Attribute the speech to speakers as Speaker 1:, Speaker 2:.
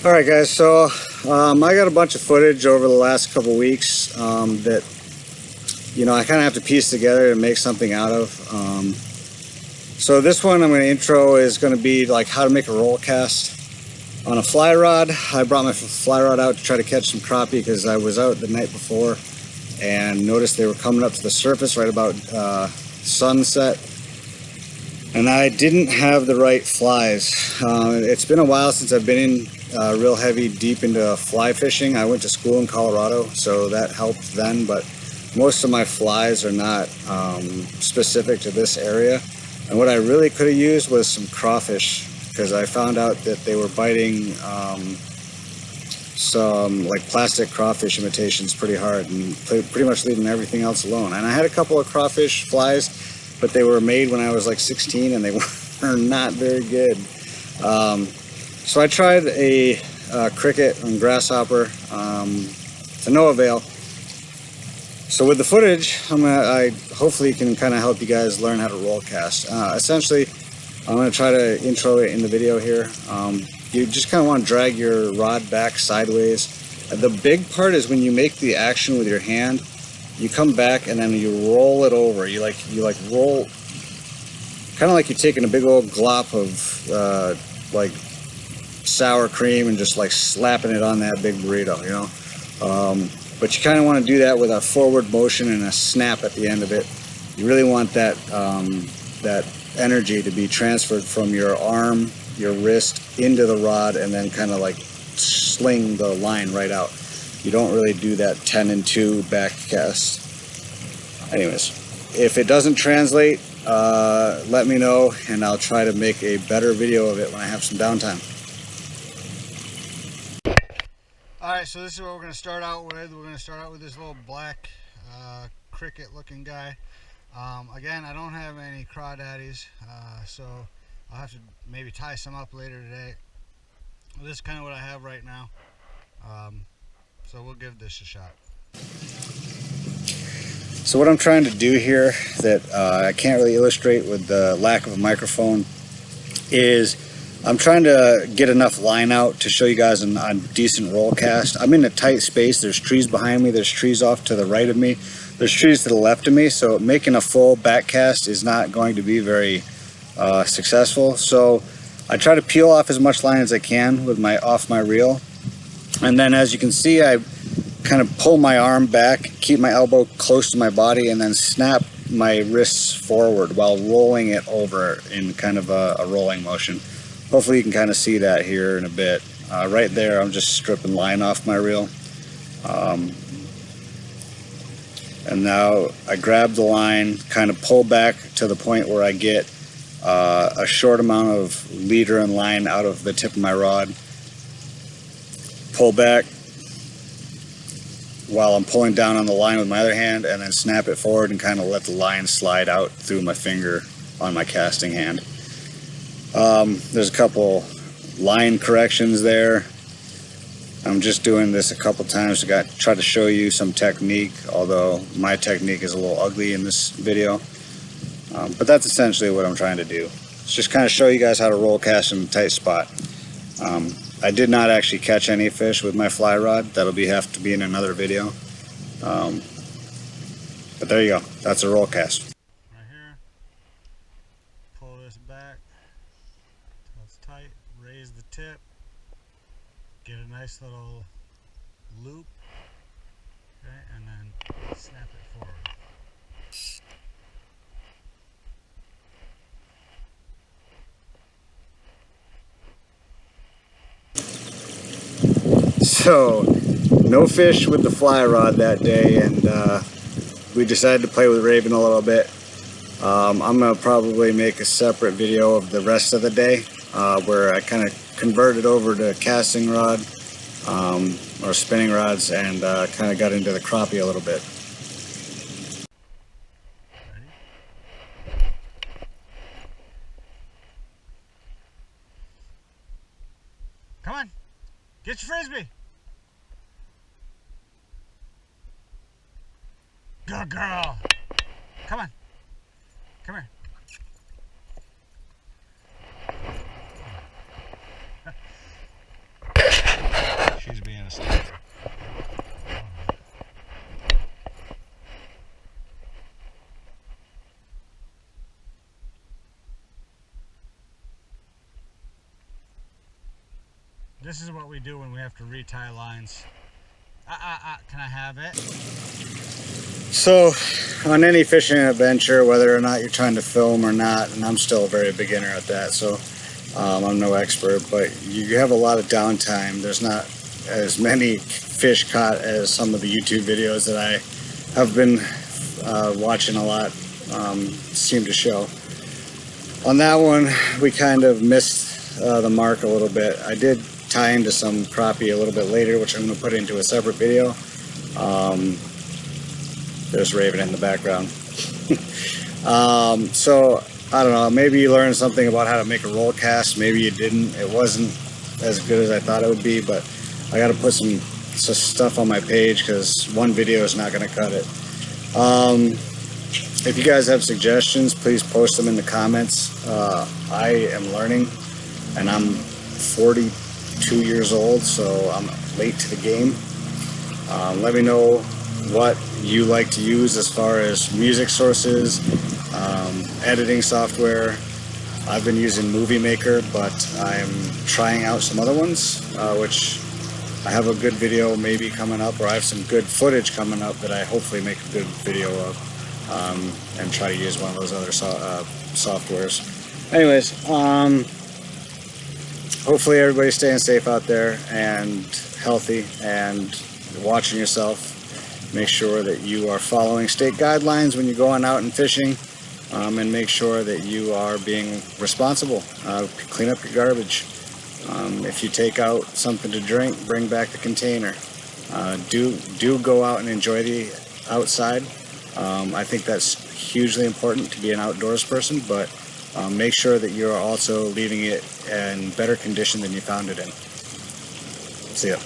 Speaker 1: All right, guys. So I got a bunch of footage over the last couple weeks that I kind of have to piece together to make something out of. So this one I'm going to intro is going to be like how to make a roll cast on a fly rod. I brought my fly rod out to try to catch some crappie because I was out the night before and noticed they were coming up to the surface right about sunset. And I didn't have the right flies. It's been a while since I've been in real heavy deep into fly fishing. I went to school in Colorado, so that helped then, but most of my flies are not specific to this area. And what I really could have used was some crawfish, because I found out that they were biting some like plastic crawfish imitations pretty hard and pretty much leaving everything else alone. And I had a couple of crawfish flies, but they were made when I was like 16 and they were not very good. So I tried a cricket and grasshopper to no avail. So with the footage, I hopefully can kind of help you guys learn how to roll cast. Essentially, I'm going to try to intro it in the video here. You just kind of want to drag your rod back sideways. The big part is when you make the action with your hand, you come back and then you roll it over. You roll, kind of like you're taking a big old glop of like sour cream and just like slapping it on that big burrito, but you kind of want to do that with a forward motion and a snap at the end of it. You really want that that energy to be transferred from your arm, your wrist into the rod, and then kind of like sling the line right out. You don't really do that 10 and 2 back cast. Anyways, if it doesn't translate, let me know and I'll try to make a better video of it when I have some downtime. Alright, so this is what we're going to start out with. We're going to start out with this little black cricket looking guy. Again, I don't have any crawdaddies, so I'll have to maybe tie some up later today. This is kind of what I have right now. So we'll give this a shot. So what I'm trying to do here that I can't really illustrate with the lack of a microphone is I'm trying to get enough line out to show you guys a decent roll cast. I'm in a tight space. There's trees behind me. There's trees off to the right of me. There's trees to the left of me. So making a full back cast is not going to be very successful. So I try to peel off as much line as I can with off my reel. And then as you can see, I kind of pull my arm back, keep my elbow close to my body, and then snap my wrists forward while rolling it over in kind of a rolling motion. Hopefully you can kind of see that here in a bit. Right there, I'm just stripping line off my reel. And now I grab the line, kind of pull back to the point where I get a short amount of leader and line out of the tip of my rod. Pull back while I'm pulling down on the line with my other hand, and then snap it forward and kind of let the line slide out through my finger on my casting hand. There's a couple line corrections there. I'm just doing this a couple times to try to show you some technique, although my technique is a little ugly in this video. But that's essentially what I'm trying to do. It's just kind of show you guys how to roll cast in a tight spot. I did not actually catch any fish with my fly rod. That'll have to be in another video. But there you go. That's a roll cast. Right here. Pull this back till it's tight. Raise the tip. Get a nice little loop. Okay, and then snap it forward. So, no fish with the fly rod that day, and we decided to play with Raven a little bit. I'm going to probably make a separate video of the rest of the day where I kind of converted over to casting rod or spinning rods and kind of got into the crappie a little bit. Come on, get your frisbee. Good girl. Come on. Come here. This is what we do when we have to retie lines. Can I have it? So, on any fishing adventure, whether or not you're trying to film or not, and I'm still a very beginner at that, so I'm no expert, but you have a lot of downtime. There's not as many fish caught as some of the YouTube videos that I have been watching a lot seem to show. On that one, we kind of missed the mark a little bit. I did tie into some crappie a little bit later, which I'm going to put into a separate video. There's Raven in the background. So I don't know, maybe you learned something about how to make a roll cast, maybe you didn't. It wasn't as good as I thought it would be, but I got to put some stuff on my page because one video is not going to cut it. If you guys have suggestions, please post them in the comments. I am learning, and I'm 42 years old, so I'm late to the game. Let me know what you like to use as far as music sources, editing software. I've been using Movie Maker, but I'm trying out some other ones, which I have a good video maybe coming up, or I have some good footage coming up that I hopefully make a good video of, and try to use one of those other softwares. Anyways, hopefully everybody's staying safe out there and healthy and watching yourself. Make sure that you are following state guidelines when you're going out and fishing, and make sure that you are being responsible. Clean up your garbage. If you take out something to drink, bring back the container. Do go out and enjoy the outside. I think that's hugely important to be an outdoors person, but make sure that you're also leaving it in better condition than you found it in. See ya.